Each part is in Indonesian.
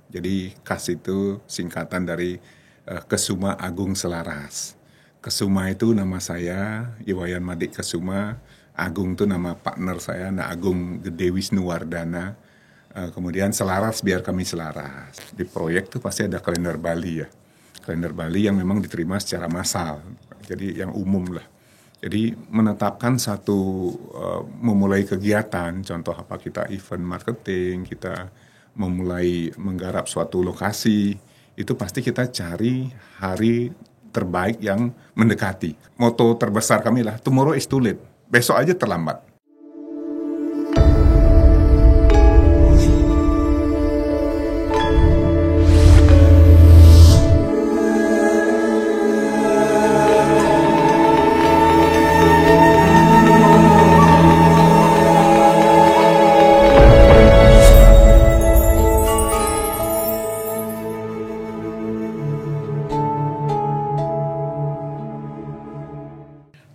Jadi KAS itu singkatan dari Kesuma Agung Selaras. Kesuma itu nama saya, Iwayan Madik Kesuma. Agung itu nama partner saya, Agung Gede Wisnuwardana. Kemudian selaras biar kami selaras. Di proyek tuh pasti ada kalender Bali ya. Kalender Bali yang memang diterima secara massal. Jadi yang umum lah. Jadi menetapkan memulai kegiatan, contoh apa kita event marketing, kita memulai menggarap suatu lokasi, itu pasti kita cari hari terbaik yang mendekati. Moto terbesar kami lah, tomorrow is too late, besok aja terlambat.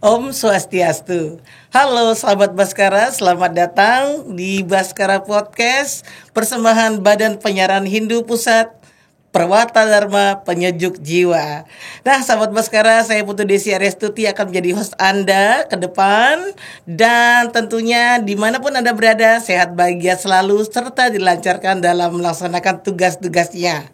Om Swastiastu. Halo sahabat Baskara, selamat datang di Baskara Podcast, persembahan Badan Penyiaran Hindu Pusat, Perwata Dharma Penyejuk Jiwa. Nah sahabat Baskara, saya Putu Desi Arestuti akan menjadi host Anda ke depan. Dan tentunya dimanapun Anda berada, sehat bahagia selalu serta dilancarkan dalam melaksanakan tugas-tugasnya.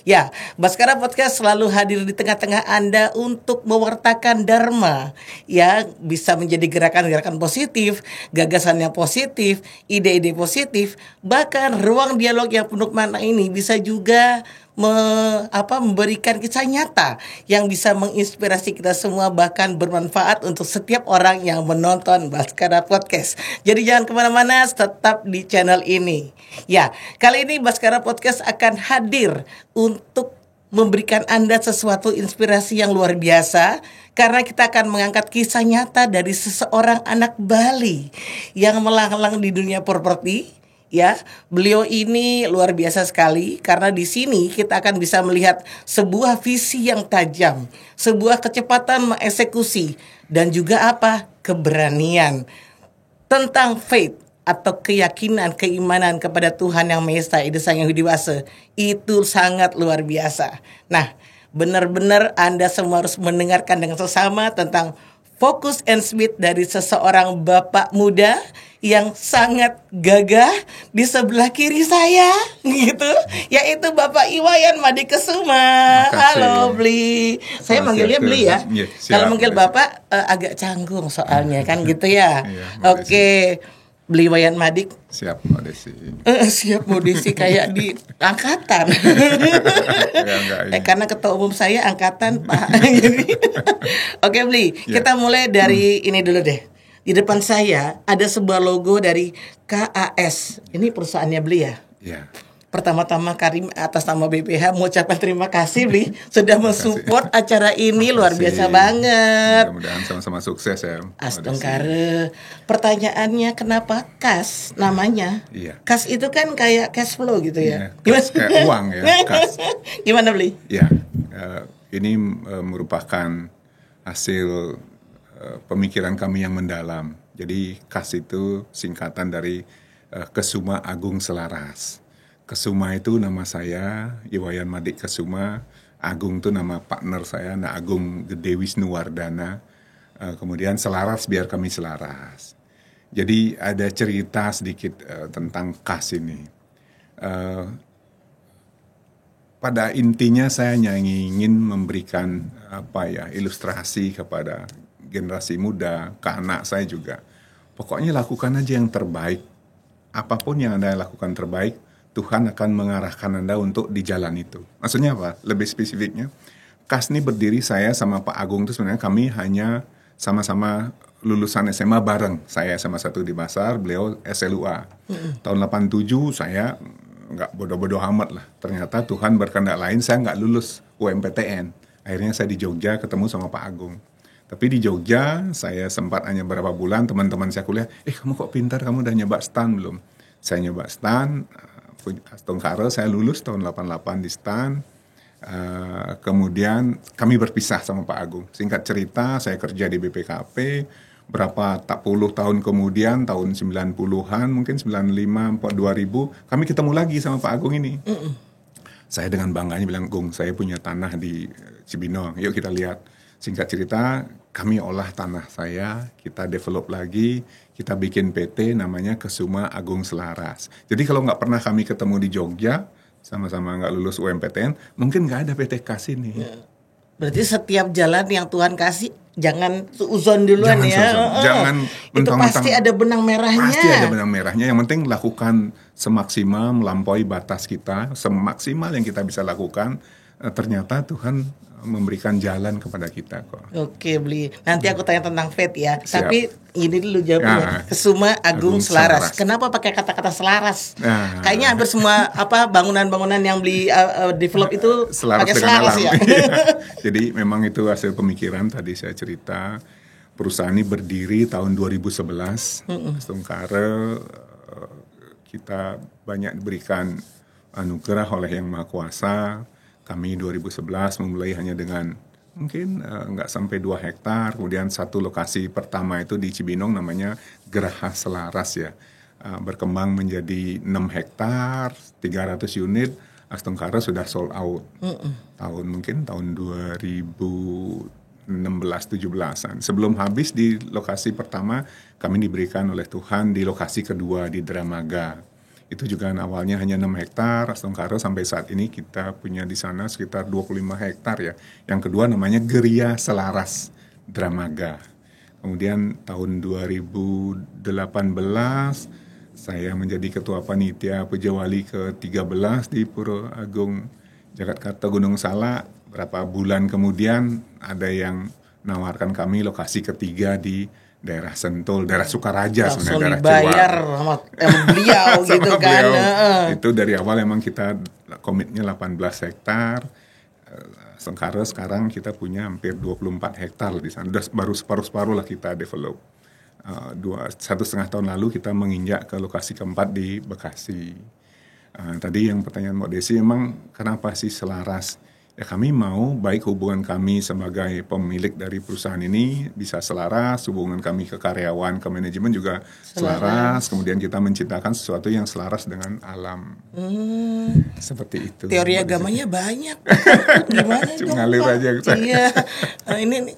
Ya, Baskara Podcast selalu hadir di tengah-tengah Anda untuk mewartakan Dharma. Ya, bisa menjadi gerakan-gerakan positif, gagasan yang positif, ide-ide positif. Bahkan ruang dialog yang penuh makna ini bisa juga memberikan kisah nyata yang bisa menginspirasi kita semua, bahkan bermanfaat untuk setiap orang yang menonton Baskara Podcast. Jadi jangan kemana-mana, tetap di channel ini. Ya, kali ini Baskara Podcast akan hadir untuk memberikan Anda sesuatu inspirasi yang luar biasa, karena kita akan mengangkat kisah nyata dari seseorang anak Bali yang melanglang di dunia properti. Ya, beliau ini luar biasa sekali karena di sini kita akan bisa melihat sebuah visi yang tajam, sebuah kecepatan mengeksekusi, dan juga keberanian tentang faith atau keyakinan, keimanan kepada Tuhan Yang Maha Esa, Ida Sang Yang Widiwasa. Itu sangat luar biasa. Nah, benar-benar Anda semua harus mendengarkan dengan sesama tentang Focus and Speed dari seseorang bapak muda yang sangat gagah di sebelah kiri saya, gitu, yaitu Bapak Iwayan Madik Kesuma. Halo Bli, saya manggilnya Bli ya. Kalau manggil Bapak agak canggung soalnya kan gitu ya. Oke. Beli Iwayan Madik. Siap Mbak Desi. Siap Mbak Desi kayak di angkatan. Karena ketua umum saya angkatan Pak. Oke Beli, kita mulai dari ini dulu deh. Di depan saya ada sebuah logo dari KAS. Ini perusahaannya Beli ya? Iya. Pertama-tama Karim atas nama BPH mengucapkan terima kasih Bli sudah mensupport acara ini, luar biasa banget. Mudah-mudahan sama-sama sukses ya. Astungkare. Pertanyaannya kenapa KAS namanya? Iya. KAS itu kan kayak cash flow gitu ya. Iya, kayak uang ya, KAS. Gimana Bli? Ya, ini merupakan hasil pemikiran kami yang mendalam. Jadi KAS itu singkatan dari Kesuma Agung Selaras. Kesuma itu nama saya, Iwayan Madik Kesuma. Agung itu nama partner saya, Agung Gede Wisnuwardana. Kemudian selaras biar kami selaras. Jadi ada cerita sedikit tentang KAS ini. Pada intinya saya hanya ingin memberikan ilustrasi kepada generasi muda, ke anak saya juga. Pokoknya lakukan aja yang terbaik. Apapun yang Anda lakukan terbaik, Tuhan akan mengarahkan Anda untuk di jalan itu. Maksudnya apa? Lebih spesifiknya, KAS ini berdiri saya sama Pak Agung itu sebenarnya kami hanya sama-sama lulusan SMA bareng. Saya SMA 1 di Basar, beliau SLUA. Tahun 87 saya nggak bodoh-bodoh amat lah. Ternyata Tuhan berkehendak lain, saya nggak lulus UMPTN. Akhirnya saya di Jogja ketemu sama Pak Agung. Tapi di Jogja saya sempat hanya beberapa bulan, teman-teman saya kuliah, kamu kok pintar, kamu udah nyoba STAN belum? Saya nyoba STAN, Astungkare, saya lulus tahun 88 di STAN. Kemudian kami berpisah sama Pak Agung. Singkat cerita, saya kerja di BPKP. Berapa puluh tahun kemudian, tahun 90-an, mungkin 95, 2000, kami ketemu lagi sama Pak Agung ini. Saya dengan bangganya bilang, Gung, saya punya tanah di Cibinong, yuk kita lihat. Singkat cerita, kami olah tanah saya, kita develop lagi, kita bikin PT namanya Kesuma Agung Selaras. Jadi kalau nggak pernah kami ketemu di Jogja, sama-sama nggak lulus UMPTN, mungkin nggak ada PT KAS ini. Berarti setiap jalan yang Tuhan kasih jangan uzon duluan Jangan ya. suzon. Jangan Itu mentang-mentang. pasti ada benang merahnya. Pasti ada benang merahnya. Yang penting lakukan semaksimal, melampaui batas kita, semaksimal yang kita bisa lakukan. Ternyata Tuhan memberikan jalan kepada kita kok. Oke, Bli. Nanti aku tanya tentang faith ya. Siap. Tapi ini dulu jawabnya. Ya. Kesuma Agung Agung Selaras. Selaras. Kenapa pakai kata-kata selaras? Nah. Kayaknya hampir semua bangunan-bangunan yang Bli develop itu Selaras pakai dengan selaras alam. ya. Jadi memang itu hasil pemikiran tadi saya cerita. Perusahaan ini berdiri tahun 2011. Stungkare kita banyak diberikan anugerah oleh Yang Maha Kuasa. Kami 2011 memulai hanya dengan mungkin nggak sampai 2 hektar. Kemudian satu lokasi pertama itu di Cibinong namanya Geraha Selaras ya. Berkembang menjadi 6 hektar, 300 unit. Astungkare sudah sold out. Tahun 2016-17an. Sebelum habis di lokasi pertama, kami diberikan oleh Tuhan di lokasi kedua di Dramaga. Itu juga awalnya hanya 6 hektar, Astungkare sampai saat ini kita punya di sana sekitar 25 hektar ya. Yang kedua namanya Geria Selaras Dramaga. Kemudian tahun 2018 saya menjadi ketua panitia Pejawali ke-13 di Pura Agung Jagatkata Gunung Salak. Berapa bulan kemudian ada yang nawarkan kami lokasi ketiga di daerah Sentul, daerah Sukaraja Langsung sebenarnya, dibayar sama beliau gitu sama kan. beliau. Itu dari awal emang kita komitnya 18 hektar. Astungkare sekarang kita punya hampir 24 hektar di sana. Udah baru separuh-separuh lah kita develop. 1,5 tahun lalu kita menginjak ke lokasi keempat di Bekasi. Tadi yang pertanyaan Mbak Desi, emang kenapa sih selaras? Ya kami mau baik hubungan kami sebagai pemilik dari perusahaan ini bisa selaras, hubungan kami ke karyawan, ke manajemen juga selaras. Kemudian kita menciptakan sesuatu yang selaras dengan alam. Seperti itu. Teori agamanya banyak. Gimana Cuma dong, ngalir Pak? aja. Iya. Ini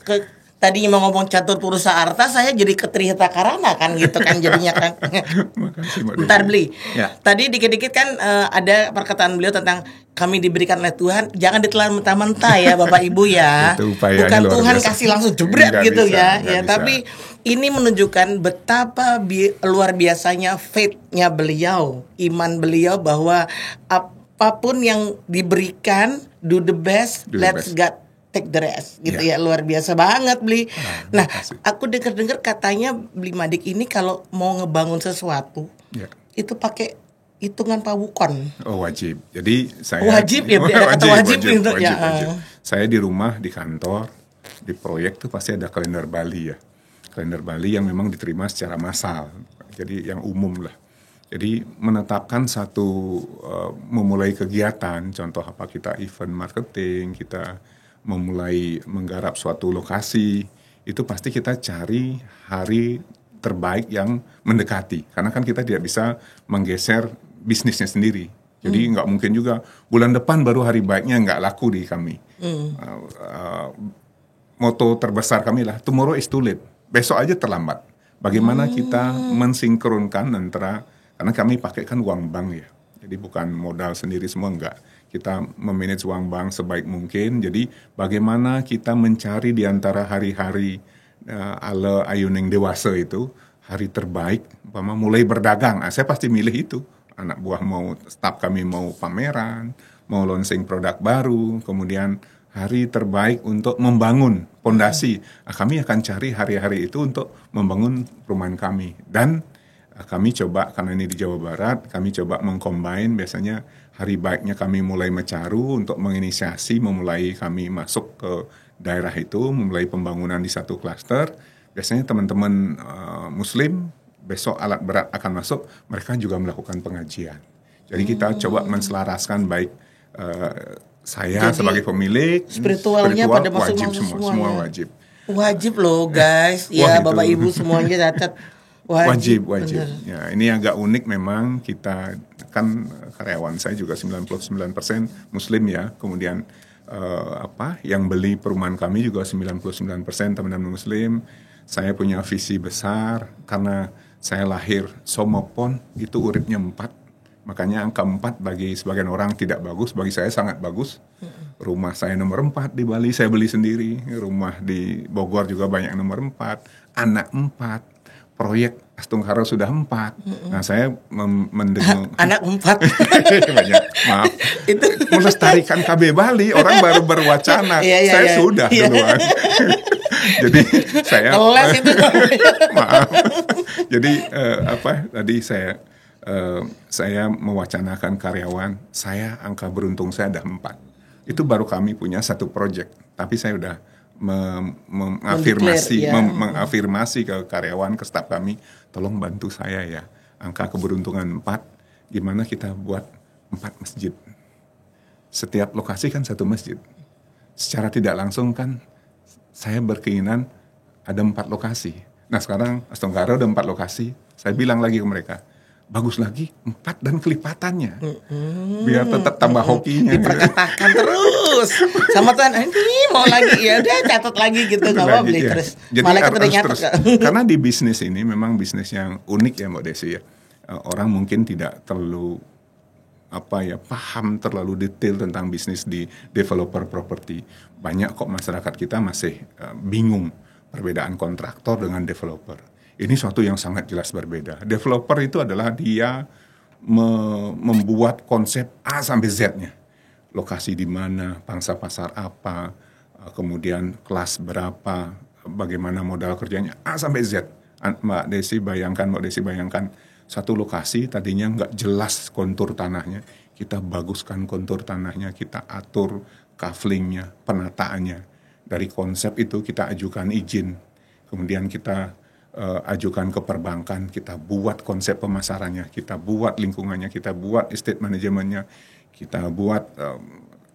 tadi mau ngomong catur purusa arta, saya jadi ketrihita karana kan gitu kan jadinya kan. Makasih Mbak Desi. Bentar Beli. Ya. Tadi dikit-dikit kan ada perkataan beliau tentang kami diberikan oleh Tuhan, jangan ditelan mentah-mentah ya Bapak Ibu ya. Itu upayanya Bukan luar Tuhan biasa. kasih langsung jebret Nggak gitu bisa, ya. nggak Ya, bisa. tapi ini menunjukkan betapa luar biasanya faith-nya beliau, iman beliau bahwa apapun yang diberikan, do the best, Do the let's best. God take the rest gitu Ya. ya. Luar biasa banget Beli. Nah, makasih. aku dengar-dengar katanya Beli Madik ini kalau mau ngebangun sesuatu Ya. itu pakai hitungan pawukon. Oh wajib. Jadi saya Wajib ya, ada kata wajib itu, ya. Saya di rumah, di kantor, di proyek tuh pasti ada kalender Bali ya. Kalender Bali yang memang diterima secara massal. Jadi yang umum lah. Jadi menetapkan satu memulai kegiatan, contoh apa kita event marketing, kita memulai menggarap suatu lokasi, itu pasti kita cari hari terbaik yang mendekati. Karena kan kita tidak bisa menggeser bisnisnya sendiri. Jadi nggak mungkin juga bulan depan baru hari baiknya, nggak laku di kami. Moto terbesar kami lah, tomorrow is too late. Besok aja terlambat. Bagaimana kita mensinkronkan antara, karena kami pakai kan uang bank ya. Jadi bukan modal sendiri semua, enggak. Kita memanage uang bank sebaik mungkin. Jadi bagaimana kita mencari di antara hari-hari ala ayuning dewasa itu, hari terbaik, umpama mulai berdagang. Saya pasti milih itu. Anak buah mau, staff kami mau pameran, mau launching produk baru, kemudian hari terbaik untuk membangun fondasi. Kami akan cari hari-hari itu untuk membangun perumahan kami. Dan kami coba, karena ini di Jawa Barat, kami coba mengcombine biasanya hari baiknya kami mulai Mecaru untuk menginisiasi, memulai kami masuk ke daerah itu, memulai pembangunan di satu klaster. Biasanya teman-teman Muslim, besok alat berat akan masuk, mereka juga melakukan pengajian. Jadi kita coba menselaraskan baik saya Jadi, sebagai pemilik, spiritualnya pada masuk wajib semua semua ya. wajib. Wajib loh guys, Wah, ya itu. Bapak Ibu semuanya catat. Wajib, Wajib. benar. Ya, ini agak unik memang, kita kan karyawan saya juga 99% Muslim ya. Kemudian yang beli perumahan kami juga 99% teman-teman Muslim. Saya punya visi besar karena saya lahir somopon itu uripnya 4. Makanya angka 4 bagi sebagian orang tidak bagus, bagi saya sangat bagus. Rumah saya nomor 4 di Bali, saya beli sendiri. Rumah di Bogor juga banyak nomor 4. Anak 4. Proyek Astungkara sudah 4. Nah, saya mendengar Anak 4. banyak, maaf. Itu Melestarikan KB Bali, orang baru berwacana. Iya, Saya iya. sudah Iya. duluan. Jadi saya kelas itu. maaf. Jadi tadi saya mewacanakan karyawan, saya angka beruntung saya ada 4. Itu baru kami punya satu project, tapi saya udah mengafirmasi, Mendeklar, ya. mengafirmasi ke karyawan, ke staf kami, tolong bantu saya ya, angka keberuntungan 4, gimana kita buat 4 masjid. Setiap lokasi kan satu masjid. Secara tidak langsung kan saya berkeinginan ada 4 lokasi. Nah sekarang Astungkara ada 4 lokasi, saya bilang lagi ke mereka, bagus lagi 4 dan kelipatannya, biar tetap tambah hokinya. Diperkatakan terus sama Tuhan, ini mau lagi, ya udah catat lagi gitu, nggak mau beli Iya. terus. Jadi Malaikat udah harus nyatet terus. Kak. Karena di bisnis ini memang bisnis yang unik ya Mbak Desi ya. Orang mungkin tidak terlalu paham terlalu detail tentang bisnis di developer properti. Banyak kok masyarakat kita masih bingung perbedaan kontraktor dengan developer. Ini suatu yang sangat jelas berbeda. Developer itu adalah dia membuat konsep A sampai Z-nya. Lokasi di mana, pangsa pasar apa, kemudian kelas berapa, bagaimana modal kerjanya, A sampai Z. Mbak Desi bayangkan satu lokasi tadinya nggak jelas kontur tanahnya, kita baguskan kontur tanahnya, kita atur kaflingnya, penataannya. Dari konsep itu kita ajukan izin, kemudian kita ajukan ke perbankan, kita buat konsep pemasarannya, kita buat lingkungannya, kita buat estate manajemennya, kita buat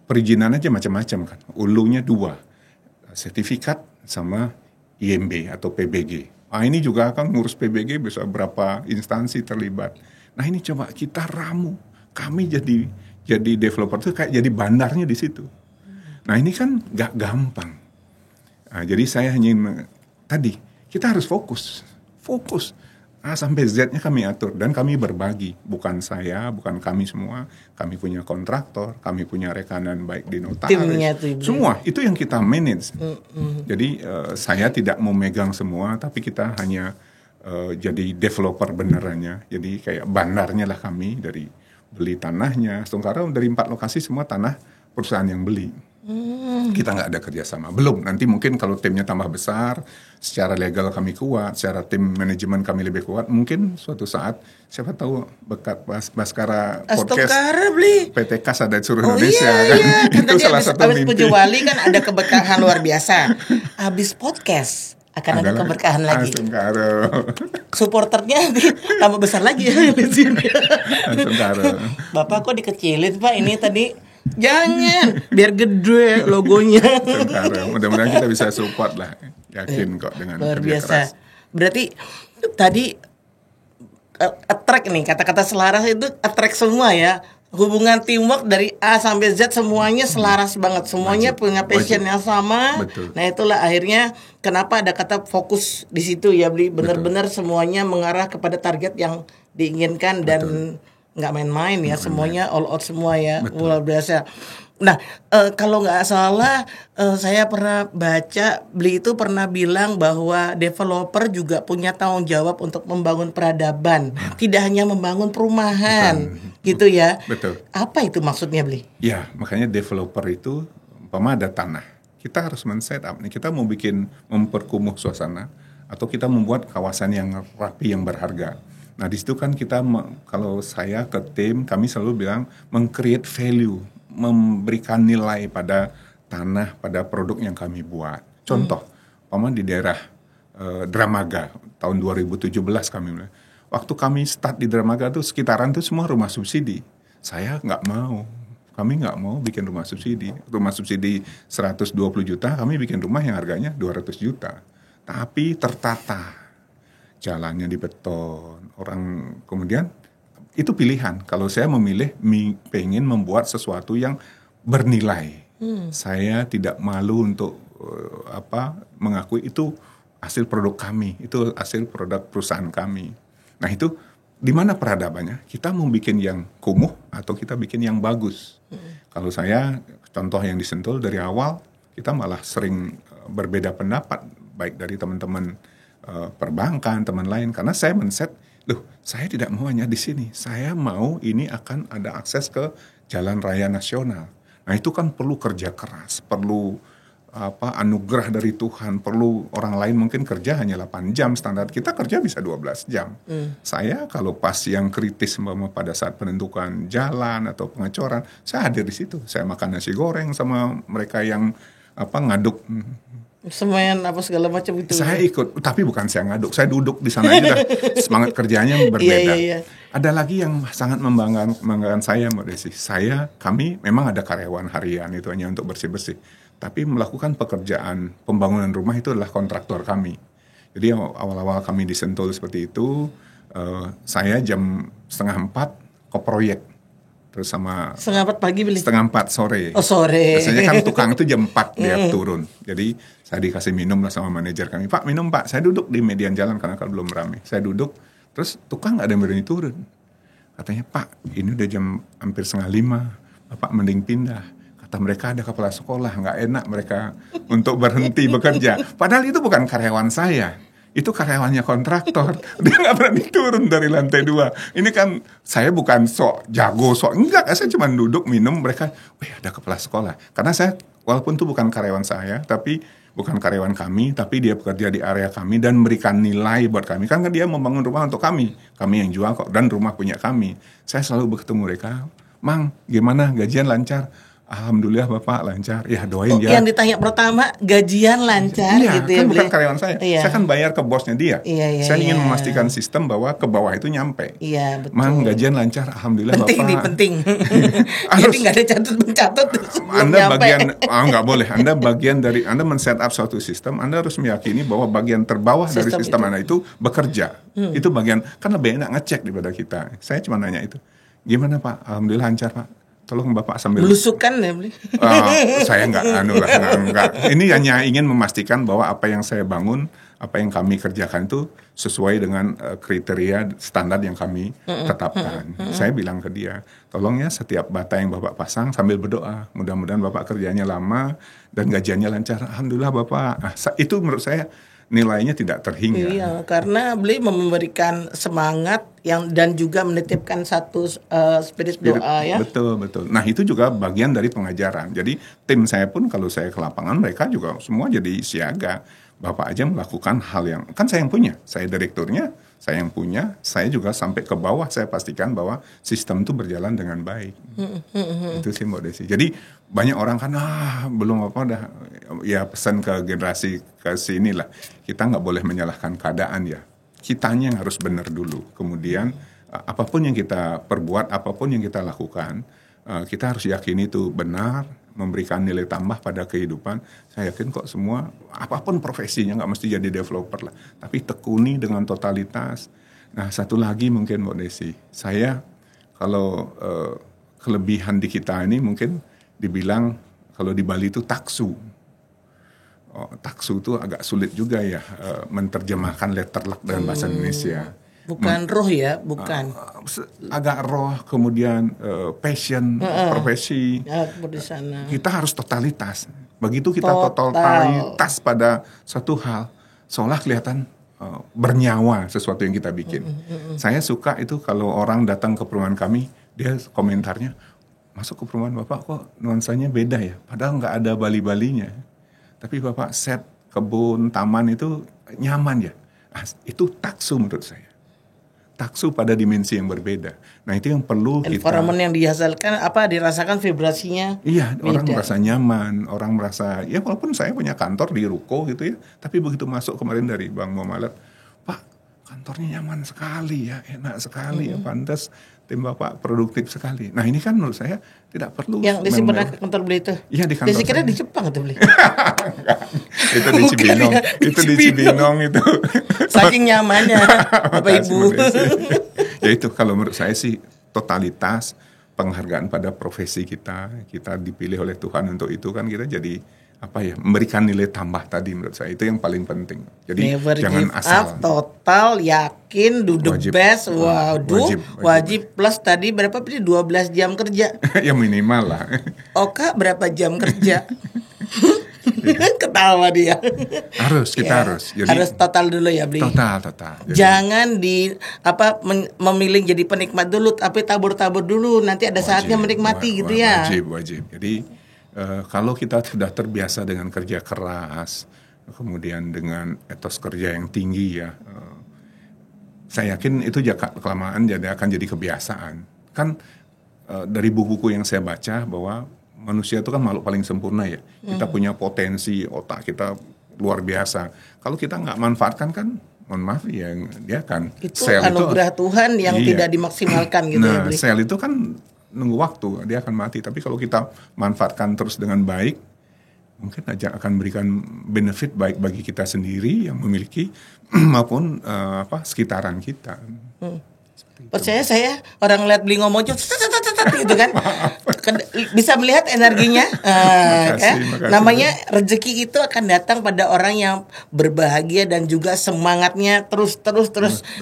perizinan aja macam-macam kan. Ulunya 2, sertifikat sama IMB atau PBG. Nah ini juga kan ngurus PBG bisa berapa instansi terlibat. Nah ini coba kita ramu, kami jadi developer itu kayak jadi bandarnya di situ. Nah ini kan gak gampang. Nah, jadi saya hanya tadi kita harus fokus A sampai Z-nya kami atur dan kami berbagi, bukan saya, bukan kami semua, kami punya kontraktor, kami punya rekanan baik di notaris, Timnya tuh, Ibu. semua itu yang kita manage. Jadi saya tidak mau megang semua, tapi kita hanya jadi developer benerannya, jadi kayak bandarnya lah kami, dari beli tanahnya, Astungkara dari 4 lokasi semua tanah perusahaan yang beli. Kita nggak ada kerjasama, belum. Nanti mungkin kalau timnya tambah besar, secara legal kami kuat, secara tim manajemen kami lebih kuat, mungkin suatu saat siapa tahu bekat Baskara podcast Astungkara beli. PT Kas ada di seluruh Oh Indonesia iya, kan. iya. Kan Itu tadi salah abis satu mimpi. Puju Wali kan ada keberkahan luar biasa. Habis podcast akan ada keberkahan lagi. Astungkara. Supporternya tambah besar lagi ya di sini. Astungkara. Bapak kok dikecilin Pak, ini tadi jangan, biar gede logonya. Astungkara. Mudah-mudahan kita bisa support lah. Yakin kok dengan Luar kerja biasa. keras. Berarti tadi attract nih, kata-kata selaras itu attract semua ya. Hubungan teamwork dari A sampai Z semuanya selaras banget. Semuanya Wajib. punya passion Wajib. yang sama. Betul. Nah, itulah akhirnya kenapa ada kata fokus di situ ya, Bli. Benar-benar semuanya mengarah kepada target yang diinginkan dan nggak main-main ya, semuanya all out semua ya. Betul. Luar biasa. Nah, kalau nggak salah, saya pernah baca, Bli itu pernah bilang bahwa developer juga punya tanggung jawab untuk membangun peradaban, tidak hanya membangun perumahan, gitu ya. Betul. Apa itu maksudnya, Bli? Ya, makanya developer itu, umpama ada tanah, kita harus men-set up nih, kita mau memperkumuh suasana, atau kita membuat kawasan yang rapi, yang berharga. Nah, di situ kan kita, kalau saya ke tim, kami selalu bilang, meng-create value, memberikan nilai pada tanah, pada produk yang kami buat. Contoh, umpama di daerah Dramaga, tahun 2017 kami mulai. Waktu kami start di Dramaga tuh sekitaran tuh semua rumah subsidi. Saya nggak mau. Kami nggak mau bikin rumah subsidi. Rumah subsidi 120 juta, kami bikin rumah yang harganya 200 juta. Tapi tertata. jalannya di beton, orang kemudian itu pilihan. Kalau saya memilih pengen membuat sesuatu yang bernilai, saya tidak malu untuk mengakui itu hasil produk kami, itu hasil produk perusahaan kami. Nah itu di mana peradabannya? Kita mau bikin yang kumuh atau kita bikin yang bagus? Kalau saya contoh yang di Sentul dari awal kita malah sering berbeda pendapat baik dari teman-teman perbankan, teman lain karena saya men-set, saya tidak mau hanya di sini, saya mau ini akan ada akses ke jalan raya nasional. Nah itu kan perlu kerja keras, perlu anugerah dari Tuhan, perlu orang lain mungkin kerja hanya 8 jam, standar kita kerja bisa 12 jam. Saya kalau pas yang kritis pada saat penentukan jalan atau pengecoran, saya hadir di situ. Saya makan nasi goreng sama mereka yang ngaduk semuanya apa segala macam itu. Saya ikut, tapi bukan saya ngaduk, saya duduk di sana aja dah. Semangat kerjanya berbeda. Iya. Ada lagi yang sangat membanggakan saya, Mbak Desi. Kami memang ada karyawan harian itu hanya untuk bersih-bersih. Tapi melakukan pekerjaan pembangunan rumah itu adalah kontraktor kami. Jadi awal-awal kami di Sentul seperti itu, saya jam 3:30 ke proyek. Terus sama 3:30 pagi beli? 3:30 sore. Oh sore. Biasanya kan tukang itu jam 4 dia turun. Jadi saya dikasih minum lah sama manajer kami. Pak minum Pak, saya duduk di median jalan karena kalau belum ramai. Saya duduk, terus tukang gak ada yang berani turun. Katanya Pak ini udah jam hampir 4:30, Bapak mending pindah. Kata mereka ada kepala sekolah, gak enak mereka untuk berhenti bekerja. Padahal itu bukan karyawan saya. Itu karyawannya kontraktor. Dia gak berani turun dari lantai 2. Ini kan saya bukan sok jago, enggak. Saya cuma duduk minum, mereka, ada kepala sekolah. Karena saya, walaupun itu bukan karyawan saya, tapi bukan karyawan kami, tapi dia bekerja di area kami dan memberikan nilai buat kami. Kan dia membangun rumah untuk kami yang jual kok, dan rumah punya kami. Saya selalu bertemu mereka, Mang, gimana gajian lancar? Alhamdulillah Bapak lancar. Ya doain ya. Yang ditanya pertama gajian lancar iya, gitu ya. Kan bukan karyawan saya. Iya. Saya kan bayar ke bosnya dia. Saya ingin memastikan sistem bahwa ke bawah itu nyampe. Iya, betul. Mang gajian lancar, alhamdulillah penting Bapak. Nih, penting. Jadi nggak ada mencatat. Anda bagian nggak boleh. Anda bagian dari Anda men-set up suatu sistem, Anda harus meyakini bahwa bagian terbawah dari sistem Anda itu bekerja. Itu bagian kan lebih enak ngecek daripada kita. Saya cuma nanya itu. Gimana Pak? Alhamdulillah lancar Pak. Tolong Bapak sambil belusukan ya beli. Saya enggak. Ini hanya ingin memastikan bahwa apa yang saya bangun, apa yang kami kerjakan itu sesuai dengan kriteria standar yang kami tetapkan. Saya bilang ke dia, tolong ya setiap bata yang Bapak pasang sambil berdoa, mudah-mudahan Bapak kerjanya lama dan gajiannya lancar. Alhamdulillah Bapak. Itu menurut saya nilainya tidak terhingga. Iya, karena beliau memberikan semangat dan juga menitipkan satu spirit doa ya. Betul. Nah itu juga bagian dari pengajaran. Jadi tim saya pun kalau saya ke lapangan mereka juga semua jadi siaga. Bapak aja melakukan hal yang kan saya yang punya, saya direkturnya, saya yang punya, saya juga sampai ke bawah saya pastikan bahwa sistem itu berjalan dengan baik. Itu sih Mbak Desi. Jadi banyak orang kan belum dah ya pesan ke generasi ke sini lah. Kita nggak boleh menyalahkan keadaan ya. Kitanya yang harus benar dulu. Kemudian apapun yang kita perbuat, apapun yang kita lakukan, kita harus yakini itu benar, memberikan nilai tambah pada kehidupan. Saya yakin kok semua, apapun profesinya, nggak mesti jadi developer lah, tapi tekuni dengan totalitas. Nah satu lagi mungkin Mbak Desi, saya kalau kelebihan di kita ini mungkin dibilang kalau di Bali itu taksu. Taksu itu agak sulit juga ya menerjemahkan letter luck dalam bahasa Indonesia. Bukan roh ya, bukan. Agak roh, kemudian passion, profesi. Di sana. Kita harus totalitas. Begitu kita totalitas pada suatu hal, seolah kelihatan bernyawa sesuatu yang kita bikin. Saya suka itu kalau orang datang ke perumahan kami, dia komentarnya, masuk ke perumahan Bapak kok nuansanya beda ya, padahal nggak ada Bali-Balinya. Tapi Bapak set kebun, taman itu nyaman ya. Itu taksu menurut saya. Taksu pada dimensi yang berbeda. Nah itu yang perlu environment yang dihasilkan dirasakan vibrasinya. Iya, beda. Orang merasa nyaman, orang merasa ya walaupun saya punya kantor di ruko gitu ya, tapi begitu masuk kemarin dari Bang Muamalat, Pak kantornya nyaman sekali ya, enak sekali ya, pantas tim Bapak produktif sekali. Nah ini kan menurut saya tidak perlu. Yang Desi pernah ke kantor beli itu? Iya di kantor. Desi kira saya. di Jepang itu beli. Itu di Cibinong. Ya, itu di Cibinong itu. Saking nyamannya Bapak Ibu. Ya itu kalau menurut saya sih totalitas penghargaan pada profesi kita dipilih oleh Tuhan untuk itu kan kita jadi memberikan nilai tambah tadi menurut saya itu yang paling penting. Jadi Never jangan give asal. up, total yakin, do the Wajib. best. Waduh, Wajib. plus tadi berapa? 12 jam kerja. Ya minimal lah. Oka berapa jam kerja? Ketawa dia. Kita Ya, harus. Jadi harus total dulu ya, Bli. total. Jadi, Jangan memilih jadi penikmat dulu, tapi tabur-tabur dulu. Nanti ada saatnya menikmati gitu ya. Wajib. Jadi kalau kita sudah terbiasa dengan kerja keras, kemudian dengan etos kerja yang tinggi ya, saya yakin itu kelamaan akan jadi kebiasaan. Kan dari buku-buku yang saya baca bahwa manusia itu kan makhluk paling sempurna ya. Kita punya potensi, otak kita luar biasa. Kalau kita nggak manfaatkan kan, mohon maaf ya, dia kan Itu anugerah Tuhan yang tidak dimaksimalkan gitu ya, Nah, Bli. sel itu kan nunggu waktu, dia akan mati. Tapi kalau kita manfaatkan terus dengan baik, mungkin aja akan berikan benefit baik bagi kita sendiri yang memiliki maupun sekitaran kita. Percaya saya orang lihat Bli ngomong gitu kan bisa melihat energinya. Makasih. Namanya rezeki itu akan datang pada orang yang berbahagia dan juga semangatnya terus.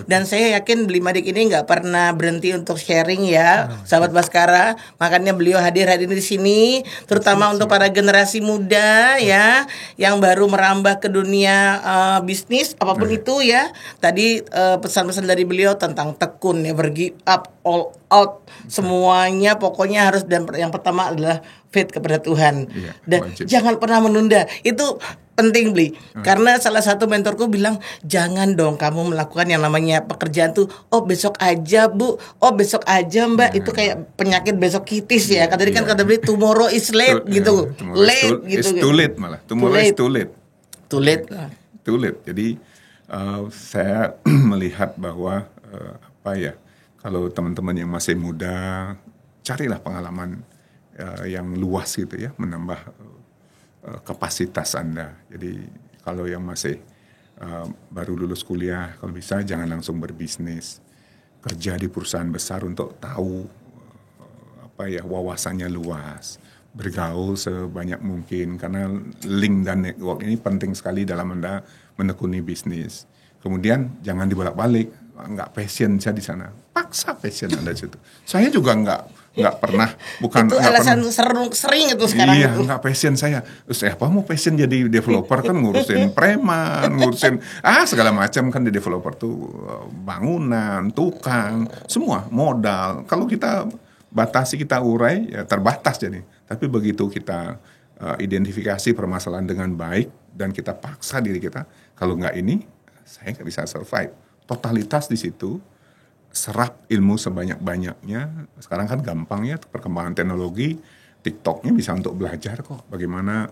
Dan saya yakin Bli Madik ini nggak pernah berhenti untuk sharing ya, sahabat Baskara. Makanya beliau hadir di sini, terutama untuk para generasi muda ya yang baru merambah ke dunia bisnis apapun itu ya. Tadi pesan-pesan dari beliau tentang tekun, never give up, all out, semuanya pokoknya harus, dan yang pertama adalah faith kepada Tuhan. Iya, Dan wajib. jangan pernah menunda. Itu penting, Bli. Karena salah satu mentorku bilang, jangan dong kamu melakukan yang namanya pekerjaan tuh, oh besok aja Bu, oh besok aja Mbak. Itu kayak penyakit besok kitis ya. Tadi kan kata Bli, tomorrow is late gitu. Late gitu. It's too late malah. Tomorrow is too late. Too late. Too late. Jadi saya melihat bahwa kalau teman-teman yang masih muda, carilah pengalaman yang luas gitu ya, menambah kapasitas Anda. Jadi kalau yang masih baru lulus kuliah, kalau bisa jangan langsung berbisnis. Kerja di perusahaan besar untuk tahu wawasannya luas. Bergaul sebanyak mungkin, karena link dan network ini penting sekali dalam Anda menekuni bisnis. Kemudian jangan dibolak-balik, nggak passion saya di sana, paksa passion Anda di situ. Saya juga nggak pernah, bukan itu alasan sering itu sekarang. Iya, itu. nggak passion saya. Terus apa mau passion jadi developer kan ngurusin preman, ngurusin segala macam kan di developer tuh, bangunan, tukang, semua modal. Kalau kita batasi, kita urai ya terbatas jadi. Tapi begitu kita identifikasi permasalahan dengan baik dan kita paksa diri kita, kalau nggak ini saya nggak bisa survive. Totalitas di situ, serap ilmu sebanyak-banyaknya. Sekarang kan gampang ya, perkembangan teknologi, TikToknya bisa untuk belajar kok bagaimana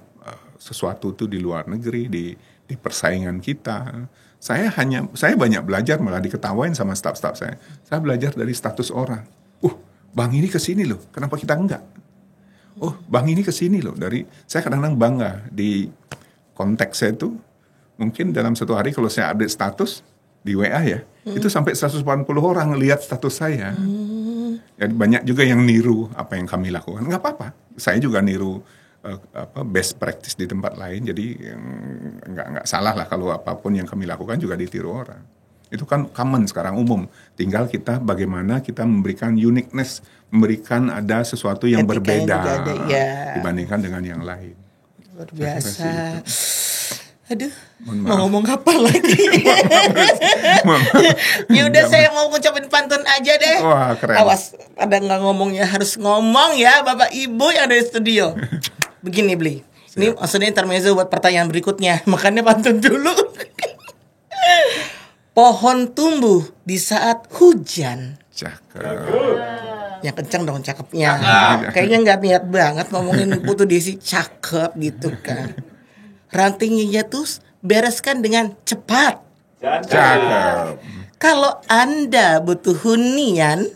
sesuatu itu di luar negeri, di persaingan kita. Saya banyak belajar, malah diketawain sama staf-staf saya. Saya belajar dari status orang. Bang ini kesini loh, kenapa kita enggak? Bang ini kesini loh. Saya kadang-kadang bangga di konteks saya itu. Mungkin dalam satu hari kalau saya update status di WA ya, itu sampai 180 orang lihat status saya. Jadi banyak juga yang niru apa yang kami lakukan. Nggak apa-apa, saya juga niru best practice di tempat lain. Jadi nggak salah lah kalau apapun yang kami lakukan juga ditiru orang. Itu kan common sekarang, umum. Tinggal kita bagaimana kita memberikan uniqueness, memberikan ada sesuatu yang berbeda dibandingkan dengan yang lain. Luar biasa. Aduh, mau ngomong apa lagi? Ya udah, saya mau ngucapin pantun aja deh. Wah, keren. Awas, ada nggak ngomongnya, harus ngomong ya Bapak Ibu yang ada di studio. Begini Bli, ini maksudnya intermezzo buat pertanyaan berikutnya. Makanya pantun dulu. Pohon tumbuh di saat hujan. Cakep. Yang kencang dong cakepnya. Kayaknya nggak niat banget ngomongin Putu Desi cakep gitu kan. Rantingnya jatuh, bereskan dengan cepat. Cakep. Kalau Anda butuh hunian,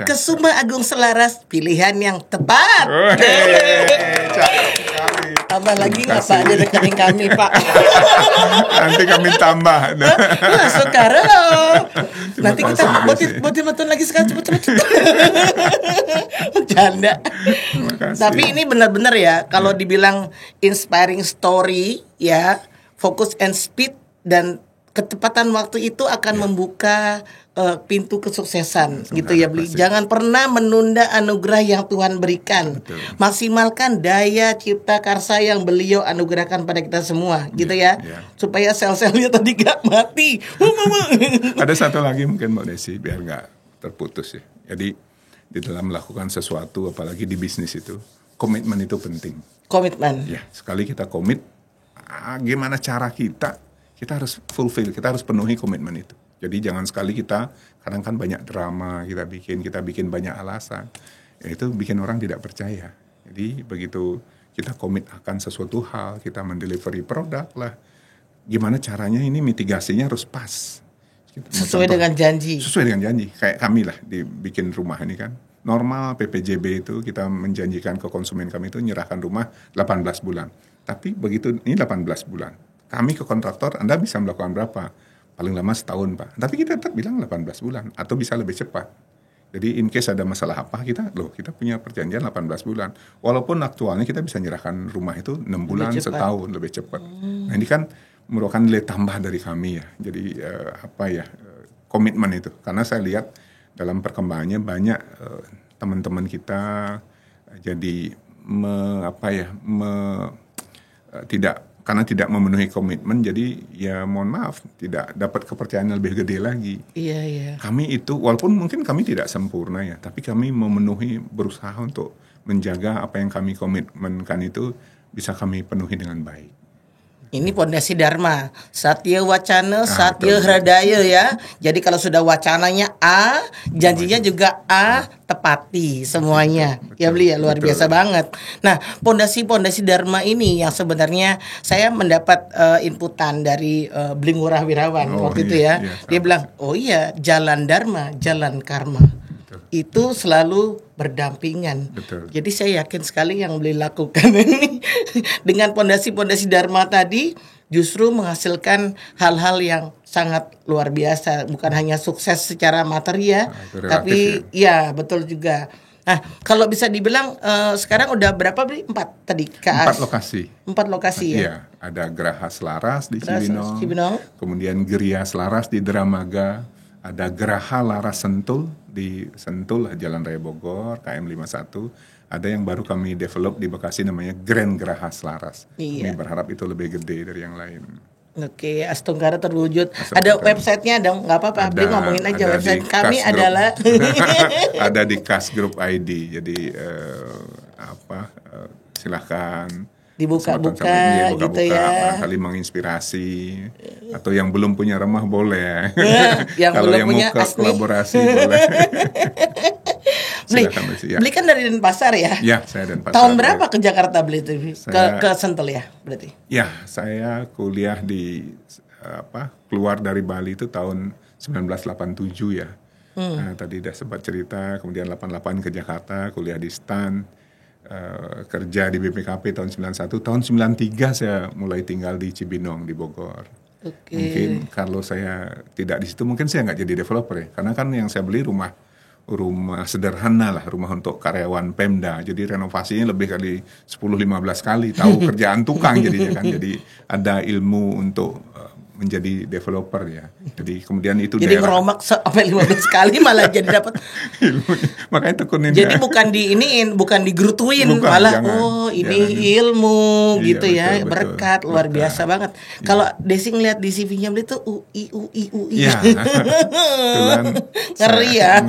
Kesuma Agung Selaras, pilihan yang tepat. Cakep sekali. Tambah lagi nggak Pak di rekening kami Pak? Nanti kami tambah. Nah, sekarang nanti Terima kita kasih, Mbak Desi. buat lagi sekarang cepet. Bercanda. Terima kasih. Tapi ini benar-benar ya kalau dibilang inspiring story ya, focus and speed dan ketepatan waktu itu akan membuka pintu kesuksesan gitu ya Bli. pasti. Jangan pernah menunda anugerah yang Tuhan berikan. Betul. Maksimalkan daya cipta karsa yang beliau anugerahkan pada kita semua gitu ya. ya. Supaya sel-selnya tadi gak mati. Ada satu lagi mungkin Mbak Desi biar nggak terputus ya. Jadi di dalam melakukan sesuatu apalagi di bisnis itu komitmen itu penting. Komitmen. Ya sekali kita komit, gimana cara kita harus fulfill, kita harus penuhi komitmen itu. Jadi jangan sekali kita kadang kan banyak drama kita bikin banyak alasan, ya itu bikin orang tidak percaya. Jadi begitu kita komit akan sesuatu hal, kita mendelivery produk lah, gimana caranya ini mitigasinya harus pas. Sesuai dengan janji. Sesuai dengan janji. Kayak kami lah dibikin rumah ini kan. Normal PPJB itu kita menjanjikan ke konsumen kami itu nyerahkan rumah 18 bulan. Tapi begitu ini 18 bulan. Kami ke kontraktor, Anda bisa melakukan berapa? Paling lama setahun Pak. Tapi kita tetap bilang 18 bulan. Atau bisa lebih cepat. Jadi in case ada masalah apa, kita punya perjanjian 18 bulan. Walaupun aktualnya kita bisa nyerahkan rumah itu 6 bulan, setahun, lebih cepat. Nah ini kan merupakan nilai tambah dari kami ya. Jadi komitmen itu. Karena saya lihat dalam perkembangannya banyak teman-teman kita jadi karena tidak memenuhi komitmen, jadi ya mohon maaf tidak dapat kepercayaan yang lebih gede lagi. Iya. Kami itu walaupun mungkin kami tidak sempurna ya, tapi kami berusaha untuk menjaga apa yang kami komitmenkan itu bisa kami penuhi dengan baik. Ini pondasi Dharma, Satya Wacana, Satya Hradaya ya. Jadi kalau sudah wacananya A, janjinya juga A, tepati semuanya. Betul, Ya Bli ya, luar betul. biasa banget. Nah, pondasi Dharma ini yang sebenarnya saya mendapat inputan dari Bli Ngurah Wirawan waktu itu ya. Dia bilang, "Oh iya, jalan Dharma, jalan karma." Itu selalu berdampingan. Betul. Jadi saya yakin sekali yang beliau lakukan ini dengan pondasi Dharma tadi justru menghasilkan hal-hal yang sangat luar biasa. Bukan hanya sukses secara materi ya, itu relatif tapi ya betul juga. Nah, kalau bisa dibilang sekarang udah berapa Bli? 4 tadi. 4 lokasi. 4 lokasi ya. Iya, ada Geraha Selaras di Cibinong. Kemudian Geria Selaras di Dramaga, ada Geraha Laras Sentul di Sentul Jalan Raya Bogor KM 51. Ada yang baru kami develop di Bekasi namanya Grand Geraha Selaras. Iya. Kami berharap itu lebih gede dari yang lain. Oke, Astungkara terwujud. Ada websitenya dong, nggak apa-apa. Beli ngomongin aja ada website di kami Kas Group. adalah Ada di Kas Group ID. Jadi silahkan dibuka-buka gitu ya. Barangkali menginspirasi atau yang belum punya rumah boleh. Yang Kalau belum yang punya mau asli. kolaborasi boleh. Beli, Silakan, ya. beli kan dari Denpasar ya? Ya, saya Denpasar. Tahun berapa ke Jakarta beli itu? Ke Sentul ya berarti? Ya, saya kuliah keluar dari Bali itu tahun 1987 ya. Nah, tadi udah sempat cerita, kemudian 88 ke Jakarta, kuliah di STAN, kerja di BPKP tahun 91, tahun 93 saya mulai tinggal di Cibinong di Bogor. Oke. Mungkin kalau saya tidak di situ mungkin saya nggak jadi developer ya, karena kan yang saya beli rumah sederhana lah, rumah untuk karyawan Pemda. Jadi renovasinya lebih kali 10-15 kali, tahu kerjaan tukang jadinya kan. Jadi ada ilmu untuk menjadi developer ya. Jadi kemudian itu Jadi ngeromak sampai 15 kali malah jadi dapat ilmunya. Makanya tekunin. Jadi bukan bukan digrutuin, Bukan, malah jangan. ini ilmu gitu ya, betul, berkat luar biasa banget. Kalau Desi ngeliat di CV-nya beli tuh UI. Iya. Kebetulan Ngeri ya.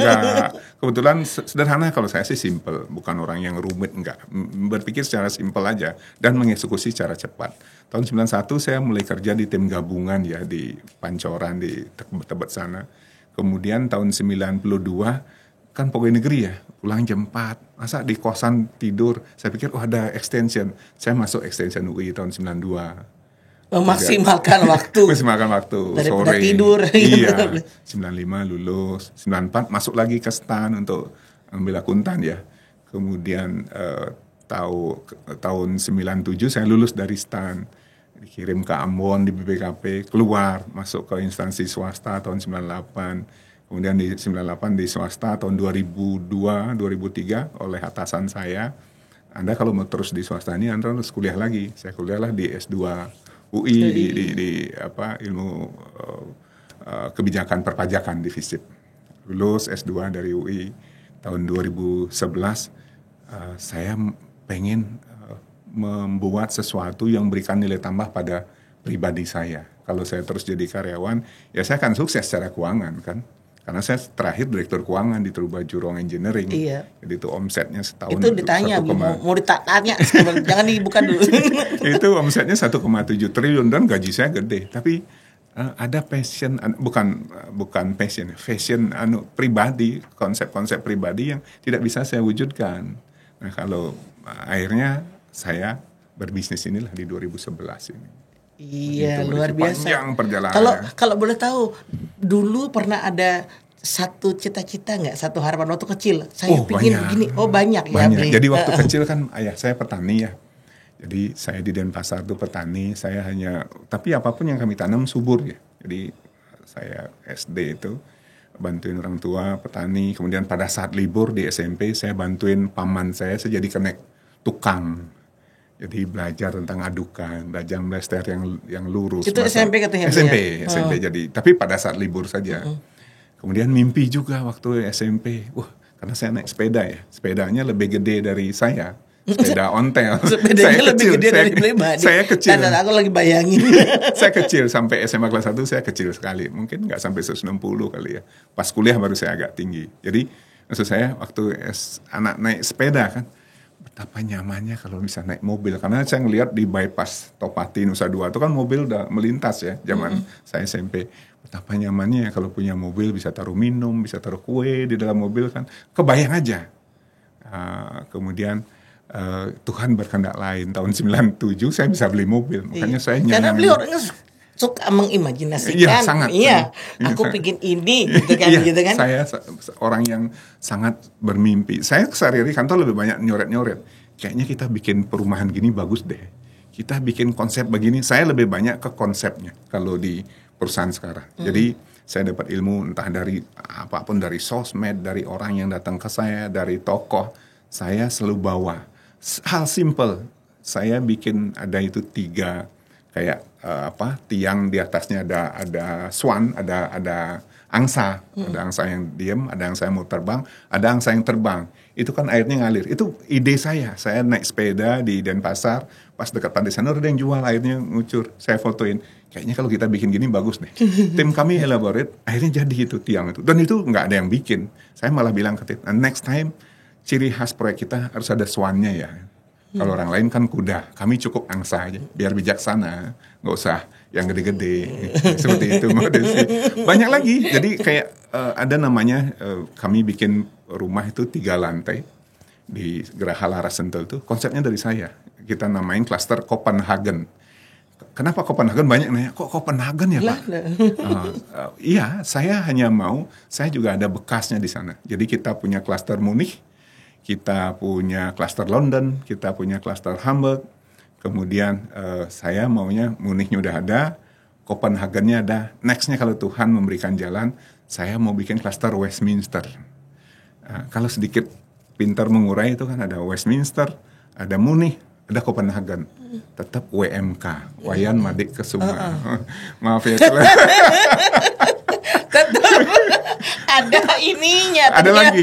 Kebetulan sederhana, kalau saya sih simple, bukan orang yang rumit, enggak. Berpikir secara simple aja dan mengeksekusi secara cepat. Tahun 91 saya mulai kerja di tim gabungan ya di Pancoran di Tebet sana. Kemudian tahun 92 kan pegawai negeri ya, pulang jam 4. Masa di kosan tidur? Saya pikir ada extension. Saya masuk extension UI tahun 92. Memaksimalkan waktu. Maksimalkan waktu. Daripada Sore. tidur. Iya. 95 lulus. 94 masuk lagi ke STAN untuk ambil akuntan ya. Kemudian tahun 97 saya lulus dari STAN. Dikirim ke Ambon di BPKP. Keluar. Masuk ke instansi swasta tahun 98. Kemudian di 98 di swasta tahun 2002-2003 oleh atasan saya. Anda kalau mau terus di swasta ini Anda harus kuliah lagi. Saya kuliahlah di S2 UI di ilmu kebijakan perpajakan di FISIP. Lulus S2 dari UI tahun 2011. Saya pengen membuat sesuatu yang memberikan nilai tambah pada pribadi saya. Kalau saya terus jadi karyawan, ya saya akan sukses secara keuangan kan. Karena saya terakhir direktur keuangan di Truba Jurong Engineering. Iya. Jadi itu omsetnya setahun itu ditanya, mau ditanya, jangan dibuka dulu. Itu omsetnya 1,7 triliun dan gaji saya gede. Tapi ada passion, bukan passion pribadi, konsep-konsep pribadi yang tidak bisa saya wujudkan. Nah kalau akhirnya saya berbisnis inilah di 2011 ini. Iya, Begitu, luar biasa. Panjang perjalanan. Kalau boleh tahu, dulu pernah ada satu cita-cita nggak, satu harapan waktu kecil? Saya pingin begini. Oh banyak ya. Banyak. Jadi waktu kecil kan ayah saya petani ya. Jadi saya di Denpasar itu petani. Tapi apapun yang kami tanam subur ya. Jadi saya SD itu bantuin orang tua petani. Kemudian pada saat libur di SMP saya bantuin paman saya jadi kenek tukang. Jadi belajar tentang adukan, belajar melester yang lurus. Itu SMP katanya. SMP. Jadi tapi pada saat libur saja. Kemudian mimpi juga waktu SMP. Wah, karena saya naik sepeda ya. Sepedanya lebih gede dari saya. Sepeda ontel. Sepedanya saya lebih gede dari pribadi. Saya kecil. Dan aku lagi bayangin. Saya kecil sampai SMA kelas 1 saya kecil sekali. Mungkin nggak sampai 160 kali ya. Pas kuliah baru saya agak tinggi. Jadi maksud saya waktu anak naik sepeda kan, betapa nyamannya kalau bisa naik mobil. Karena saya ngelihat di bypass Topati Nusa Dua itu kan mobil udah melintas ya zaman saya SMP. Betapa nyamannya kalau punya mobil bisa taruh minum, bisa taruh kue di dalam mobil kan. Kebayang aja. Kemudian Tuhan berkehendak lain. Tahun 97 saya bisa beli mobil. Makanya saya nyanyi. Karena beliau orangnya suka mengimajinasikan. Iya, sangat. Iya, aku bikin ini gitu kan, iya, gitu kan. Saya orang yang sangat bermimpi. Saya sehari-hari kantor lebih banyak nyoret-nyoret. Kayaknya kita bikin perumahan gini bagus deh. Kita bikin konsep begini. Saya lebih banyak ke konsepnya kalau di perusahaan sekarang. Jadi saya dapat ilmu entah dari apapun, dari sosmed, dari orang yang datang ke saya, dari tokoh. Saya selalu bawa hal simple. Saya bikin ada itu 3 kayak tiang di atasnya ada swan, ada angsa, ada angsa yang diam, ada angsa yang mau terbang, ada angsa yang terbang. Itu kan airnya ngalir. Itu ide saya. Saya naik sepeda di Denpasar, pas dekat Pantai Sanur ada yang jual, airnya ngucur. Saya fotoin. Kayaknya kalau kita bikin gini bagus deh. Tim kami elaborate, akhirnya jadi itu tiang itu. Dan itu nggak ada yang bikin. Saya malah bilang ke tim, next time ciri khas proyek kita harus ada swannya ya. Kalau orang lain kan kuda, kami cukup angsa aja, biar bijaksana, nggak usah yang gede-gede, seperti itu. Banyak lagi, jadi kayak ada namanya, kami bikin rumah itu 3 lantai di Geraha Laras Sentul itu, konsepnya dari saya. Kita namain klaster Copenhagen. Kenapa Copenhagen? Banyak nanya, kok Copenhagen ya Pak? Iya, saya juga ada bekasnya di sana. Jadi kita punya klaster Munich, kita punya klaster London, kita punya klaster Hamburg, kemudian saya maunya Munichnya udah ada, Copenhagennya ada. Nextnya kalau Tuhan memberikan jalan, saya mau bikin klaster Westminster. Kalau sedikit pintar mengurai itu kan ada Westminster, ada Munich, ada Copenhagen. Tetap WMK, Wayan Madik Kesuma. Maaf ya. Ada ininya. Ada lagi.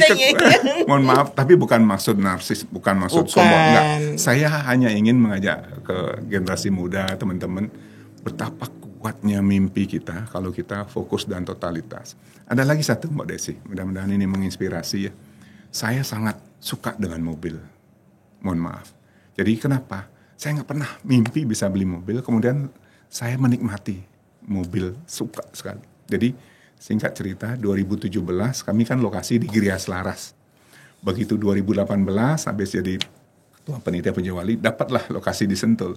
Mohon maaf, tapi bukan maksud narsis, bukan maksud sombong. Enggak. Saya hanya ingin mengajak ke generasi muda, teman-teman, betapa kuatnya mimpi kita kalau kita fokus dan totalitas. Ada lagi satu Mbak Desi, mudah-mudahan ini menginspirasi ya. Saya sangat suka dengan mobil. Mohon maaf. Jadi kenapa? Saya nggak pernah mimpi bisa beli mobil, kemudian saya menikmati mobil, suka sekali. Jadi singkat cerita, 2017 kami kan lokasi di Girias Laras. Begitu 2018 habis jadi ketua panitia Puja Wali, dapatlah lokasi di Sentul.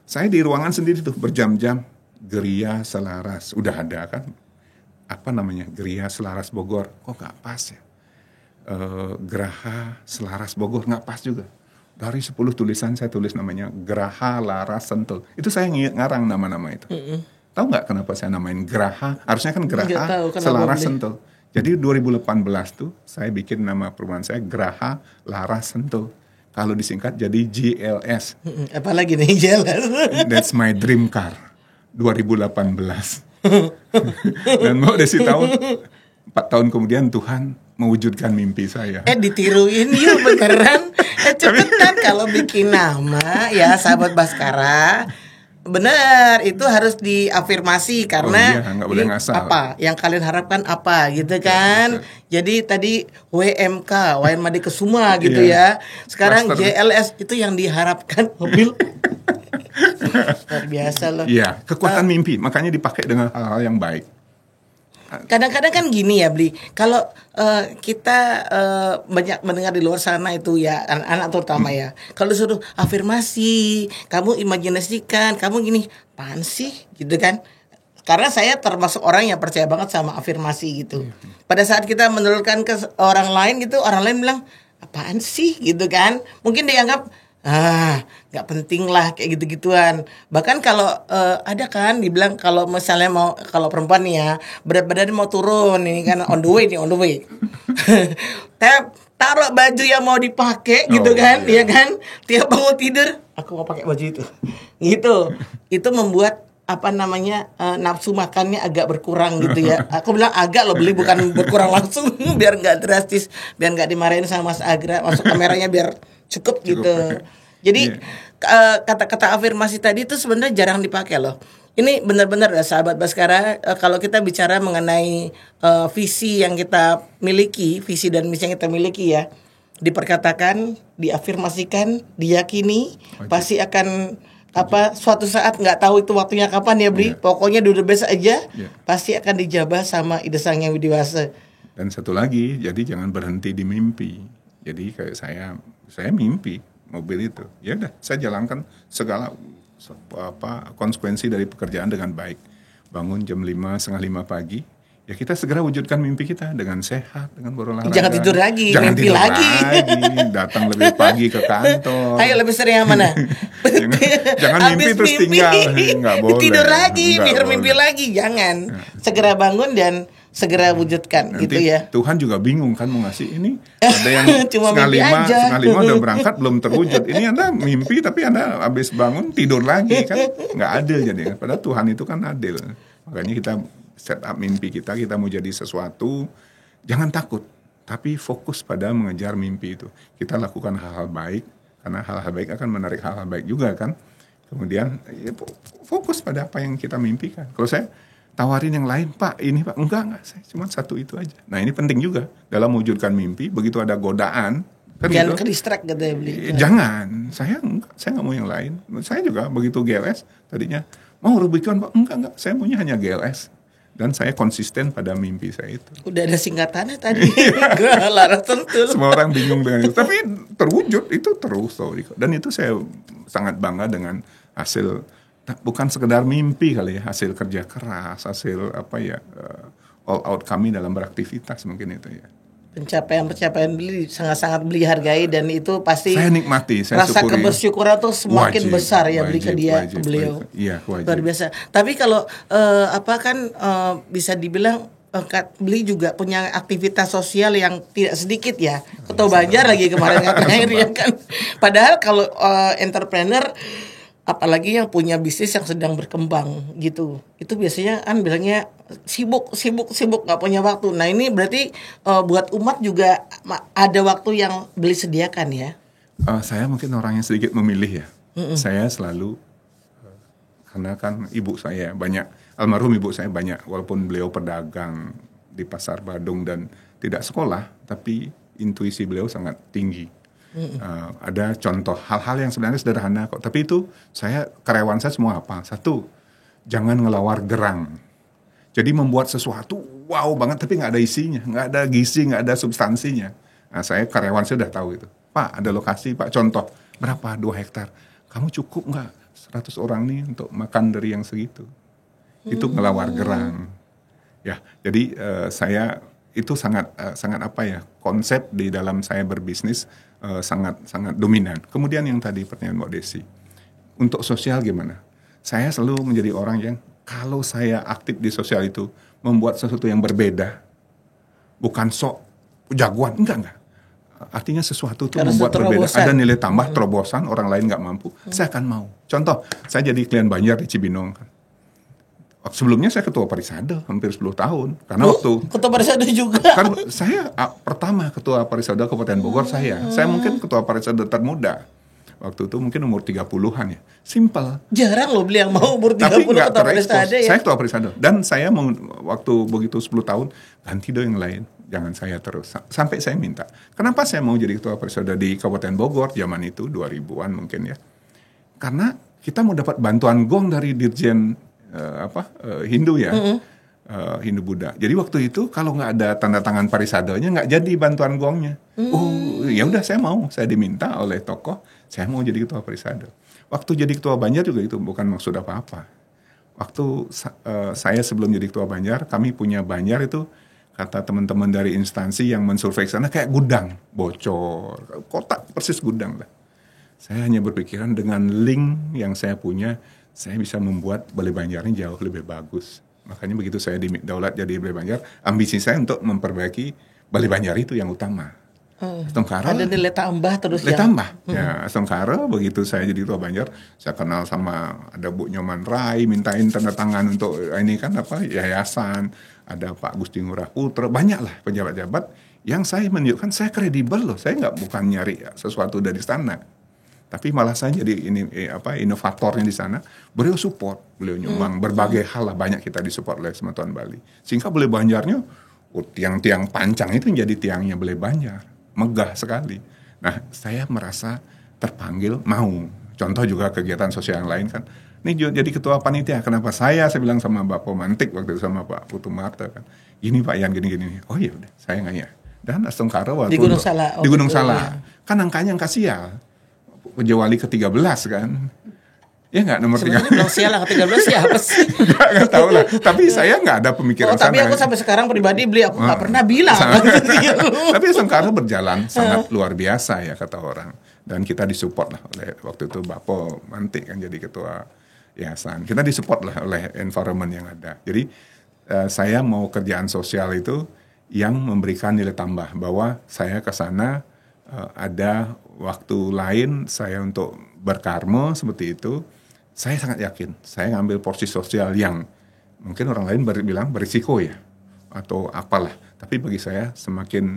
Saya di ruangan sendiri tuh berjam-jam, geria selaras, udah ada kan, apa namanya, geria selaras Bogor, kok nggak pas ya? Geraha selaras Bogor nggak pas juga. Dari 10 tulisan saya tulis namanya Geraha Laras Sentul. Itu saya ngarang nama-nama itu. Tahu nggak kenapa saya namain Geraha? Harusnya kan Geraha Selaras Sentul. Jadi 2018 tuh saya bikin nama perumahan saya Geraha Laras Sentul. Kalau disingkat jadi GLS. Apalagi nih GLS. That's my dream car. 2018. Dan mau desi tahu 4 tahun kemudian Tuhan mewujudkan mimpi saya. Ditiruin yuk beneran. Cepetan kalau bikin nama ya sahabat Baskara. Bener, itu harus diafirmasi karena nggak boleh ngasal. Apa yang kalian harapkan apa gitu kan. Jadi tadi WMK, Wayan Made Kesuma gitu ya. Sekarang JLS itu yang diharapkan mobil. Luar biasa loh. Iya, kekuatan mimpi, makanya dipakai dengan hal-hal yang baik. Kadang-kadang kan gini ya Bli, kalau kita banyak mendengar di luar sana itu ya, anak-anak terutama ya, kalau disuruh afirmasi, kamu imajinasikan, kamu gini, apaan sih gitu kan. Karena saya termasuk orang yang percaya banget sama afirmasi gitu. Pada saat kita menelurkan ke orang lain gitu, orang lain bilang, apaan sih gitu kan. Mungkin dianggap nggak penting lah kayak gitu-gituan. Bahkan kalau ada kan dibilang kalau misalnya kalau perempuan nih ya berat badan mau turun ini kan on the way taruh baju yang mau dipakai gitu kan, ya kan, tiap bangun tidur aku mau pakai baju itu gitu. Itu membuat apa namanya nafsu makannya agak berkurang gitu ya. Aku bilang agak loh Beli, bukan berkurang langsung biar nggak drastis, biar nggak dimarahin sama Mas Agra, masuk kameranya biar cukup gitu. Jadi kata-kata afirmasi tadi itu sebenarnya jarang dipakai loh. Ini benar-benar ya sahabat Baskara, kalau kita bicara mengenai visi yang kita miliki, visi dan misi yang kita miliki ya, diperkatakan, diafirmasikan, diyakini, pasti akan suatu saat, nggak tahu itu waktunya kapan ya Bri. Pokoknya do the best aja, pasti akan dijabah sama Ide Sang Yang Widiwasa. Dan satu lagi, jadi jangan berhenti di mimpi. Jadi kayak saya mimpi mobil itu, ya udah saya jalankan segala konsekuensi dari pekerjaan dengan baik. Bangun jam 5:30 pagi, ya kita segera wujudkan mimpi kita dengan sehat, dengan berolahraga. Jangan tidur lagi, jangan mimpi tidur lagi. Datang lebih pagi ke kantor. Ayo lebih sering yang mana? jangan mimpi terus tinggal, nggak boleh. Tidur lagi, biar boleh. mimpi lagi, jangan. Segera bangun dan segera wujudkan. Nanti gitu ya. Tuhan juga bingung kan mau ngasih ini. Ada yang Cuma setengah lima udah berangkat belum terwujud. Ini Anda mimpi tapi Anda habis bangun tidur lagi kan, nggak adil jadi. Padahal Tuhan itu kan adil. Makanya kita set up mimpi kita mau jadi sesuatu, jangan takut, tapi fokus pada mengejar mimpi itu. Kita lakukan hal-hal baik, karena hal-hal baik akan menarik hal-hal baik juga kan. Kemudian ya, fokus pada apa yang kita mimpikan. Kalau saya tawarin yang lain, Pak, ini Pak, enggak, saya cuma satu itu aja. Nah ini penting juga dalam mewujudkan mimpi. Begitu ada godaan, kan jangan gitu, ke-distract gitu ya Bli. Jangan, saya nggak mau yang lain. Saya juga begitu GLS tadinya mau Rubicon Pak, enggak, saya maunya hanya GLS. Dan saya konsisten pada mimpi saya itu. Udah ada singkatannya tadi. Laras Sentul. Semua orang bingung dengan itu, tapi terwujud itu terus. Dan itu saya sangat bangga dengan hasil. Bukan sekedar mimpi kali ya, hasil kerja keras, hasil all out kami dalam beraktivitas mungkin itu ya. Pencapaian Beli sangat-sangat Beli hargai dan itu pasti saya nikmati, saya rasa syukuri. Kebersyukuran tuh semakin besar ya Beli ke dia, ke beliau. Iya, wajib. Luar biasa. Tapi kalau bisa dibilang Beli juga punya aktivitas sosial yang tidak sedikit ya. Ketua Banjar lagi kemarin ya kan. Padahal kalau entrepreneur apalagi yang punya bisnis yang sedang berkembang gitu, itu biasanya kan bilangnya sibuk nggak punya waktu. Nah ini berarti buat umat juga ada waktu yang Beli sediakan ya. Saya mungkin orang yang sedikit memilih ya. Saya selalu karena kan ibu saya banyak, almarhum ibu saya banyak, walaupun beliau pedagang di Pasar Badung dan tidak sekolah, tapi intuisi beliau sangat tinggi. Ada contoh hal-hal yang sebenarnya sederhana kok, tapi itu karyawan saya semua apa? Satu, jangan ngelawar gerang. Jadi membuat sesuatu wow banget tapi nggak ada isinya, nggak ada gizi, nggak ada substansinya. Nah karyawan saya udah tahu itu. Pak, ada lokasi Pak, contoh berapa? 2 hektar. Kamu cukup nggak? 100 orang nih untuk makan dari yang segitu. Itu ngelawar gerang. Ya, jadi saya itu sangat apa ya, konsep di dalam saya berbisnis sangat dominan. Kemudian yang tadi pertanyaan Mbak Desi, untuk sosial gimana? Saya selalu menjadi orang yang kalau saya aktif di sosial itu membuat sesuatu yang berbeda, bukan sok jagoan, enggak. Artinya sesuatu itu Karena membuat berbeda, terobosan. ada nilai tambah, terobosan, orang lain nggak mampu, saya akan mau. Contoh, saya jadi klien Banjar di Cibinong kan. Sebelumnya saya ketua Parisade hampir 10 tahun. Karena waktu Ketua Parisade juga. kan saya pertama ketua Parisade Kabupaten Bogor saya mungkin ketua Parisade termuda. Waktu itu mungkin umur 30-an ya. Simpel. Jarang loh beli yang mau umur 30 Tapi nggak ketua terekspos. Parisade ya. Saya ketua Parisade. Dan saya waktu begitu 10 tahun, ganti dong yang lain. Jangan saya terus. Sampai saya minta. Kenapa saya mau jadi ketua Parisade di Kabupaten Bogor zaman itu, 2000-an mungkin ya. Karena kita mau dapat bantuan gong dari Dirjen Hindu ya. Hindu Buddha. Jadi waktu itu kalau nggak ada tanda tangan Parisadenya nggak jadi bantuan gongnya. Oh ya udah saya mau. Saya diminta oleh tokoh. Saya mau jadi ketua Parisade. Waktu jadi ketua Banjar juga itu bukan maksud apa-apa. Waktu saya sebelum jadi ketua Banjar, kami punya Banjar itu kata teman-teman dari instansi yang mensurvei sana kayak gudang, bocor, kotak persis gudang lah. Saya hanya berpikiran dengan link yang saya punya, saya bisa membuat Balai Banjar ini jauh lebih bagus. Makanya begitu saya di Daulat jadi Balai Banjar, ambisi saya untuk memperbaiki Balai Banjar itu yang utama. Astungkara Ada nilai tambah terus nilai yang tambah. Ya, Astungkara begitu saya jadi ketua Banjar, saya kenal sama ada Bu Nyoman Rai, mintain tanda tangan untuk ini kan yayasan, ada Pak Gusti Ngurah Putra, banyak lah pejabat-pejabat yang saya menunjukkan saya kredibel loh. Saya bukan nyari sesuatu dari sana. Tapi malah saya jadi inovatornya di sana. Beliau support, beliau nyumbang berbagai hal lah, banyak kita disupport oleh Semeton Bali. Sehingga Balai Banjarnya tiang-tiang pancang itu menjadi tiangnya Balai Banjar. Megah sekali. Nah, saya merasa terpanggil mau. Contoh juga kegiatan sosial yang lain kan. Ini jadi ketua panitia. Kenapa saya bilang sama Bapak Mantik waktu itu sama Pak Putu Marta kan. Gini Pak Yan, gini. Oh iya udah, saya nggak ya. Dan Astungkara waktu di Gunung Salak. Di Gunung Salak. Kan angkanya angka sial. Pejawali ke-13 kan. Ya nggak nomor 3. Sebenarnya sial yang ke-13 siapa sih? Nggak tahu lah. Tapi saya nggak ada pemikiran tapi sana. aku sampai sekarang pribadi beli aku nggak pernah bilang. Tapi Astungkara berjalan sangat luar biasa ya kata orang. Dan kita disupport lah oleh waktu itu Bapak Mantik kan jadi ketua yayasan. Kita disupport lah oleh environment yang ada. Jadi saya mau kerjaan sosial itu yang memberikan nilai tambah bahwa saya ke sana ada waktu lain saya untuk berkarma seperti itu. Saya sangat yakin saya ngambil porsi sosial yang mungkin orang lain bilang berisiko ya atau apalah. Tapi bagi saya semakin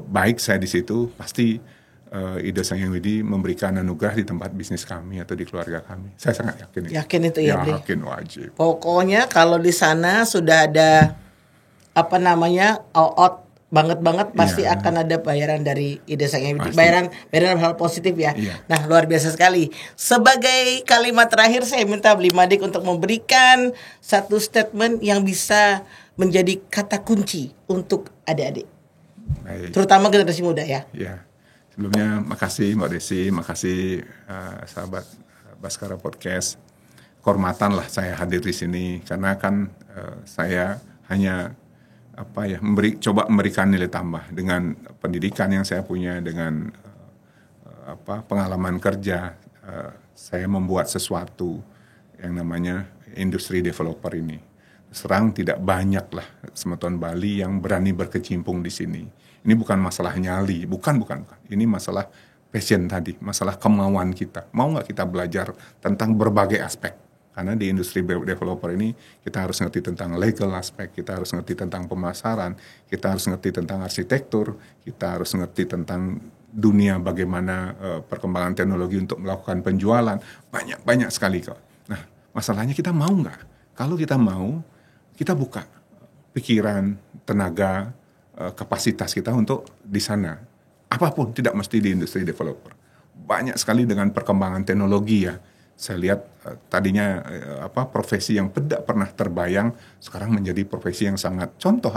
baik saya di situ pasti Ida Sang Hyang Widi memberikan anugerah di tempat bisnis kami atau di keluarga kami. Saya sangat yakin itu. Yakin itu ya, Bli? Yakin wajib. Pokoknya kalau di sana sudah ada out banget pasti akan ada bayaran dari Ida Sang Hyang Widi. Bayaran hal positif ya. Nah, luar biasa sekali. Sebagai kalimat terakhir saya minta Bli Madik untuk memberikan satu statement yang bisa menjadi kata kunci untuk adik-adik. Baik. Terutama generasi muda ya. Ya. Sebelumnya makasih Mbak Desi, makasih sahabat Baskara Podcast. Kehormatan lah saya hadir di sini karena kan saya hanya coba memberikan nilai tambah dengan pendidikan yang saya punya, dengan pengalaman kerja. Saya membuat sesuatu yang namanya industri developer ini. Serang tidak banyak lah Semeton Bali yang berani berkecimpung di sini. Ini bukan masalah nyali, bukan. Ini masalah passion tadi, masalah kemauan kita. Mau nggak kita belajar tentang berbagai aspek? Karena di industri developer ini kita harus ngerti tentang legal aspek, kita harus ngerti tentang pemasaran, kita harus ngerti tentang arsitektur, kita harus ngerti tentang dunia bagaimana perkembangan teknologi untuk melakukan penjualan. Banyak sekali kok. Nah, masalahnya kita mau nggak? Kalau kita mau, kita buka pikiran, tenaga, kapasitas kita untuk di sana. Apapun, tidak mesti di industri developer. Banyak sekali dengan perkembangan teknologi ya. Saya lihat tadinya profesi yang tidak pernah terbayang sekarang menjadi profesi yang sangat. Contoh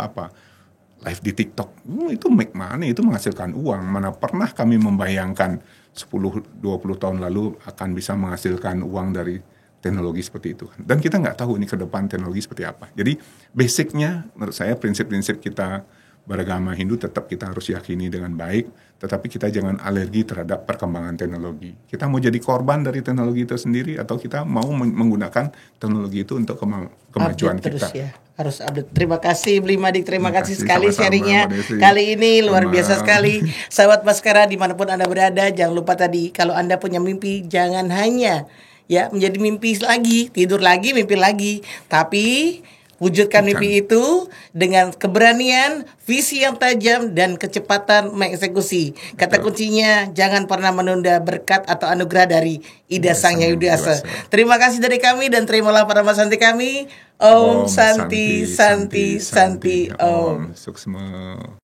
live di TikTok itu make money, itu menghasilkan uang. Mana pernah kami membayangkan 10-20 tahun lalu akan bisa menghasilkan uang dari teknologi seperti itu. Dan kita nggak tahu ini ke depan teknologi seperti apa. Jadi basicnya menurut saya prinsip-prinsip kita beragama Hindu tetap kita harus yakini dengan baik, tetapi kita jangan alergi terhadap perkembangan teknologi. Kita mau jadi korban dari teknologi itu sendiri atau kita mau menggunakan teknologi itu untuk kemajuan Update terus kita. ya, harus update. Terima kasih Bli Madik, terima kasih sekali sama-sama, sharingnya Mbak Desi. kali ini luar Sama. biasa sekali. Sahabat Baskara dimanapun Anda berada, jangan lupa tadi kalau Anda punya mimpi jangan hanya ya menjadi mimpi lagi, tidur lagi, mimpi lagi, tapi wujudkan mimpi itu dengan keberanian, visi yang tajam, dan kecepatan mengeksekusi. Kata kuncinya, jangan pernah menunda berkat atau anugerah dari Ida Sang Hyang Widi Wasa. Terima kasih dari kami dan terimalah para santi kami. Om Santi Santi Santi Om. Suksma.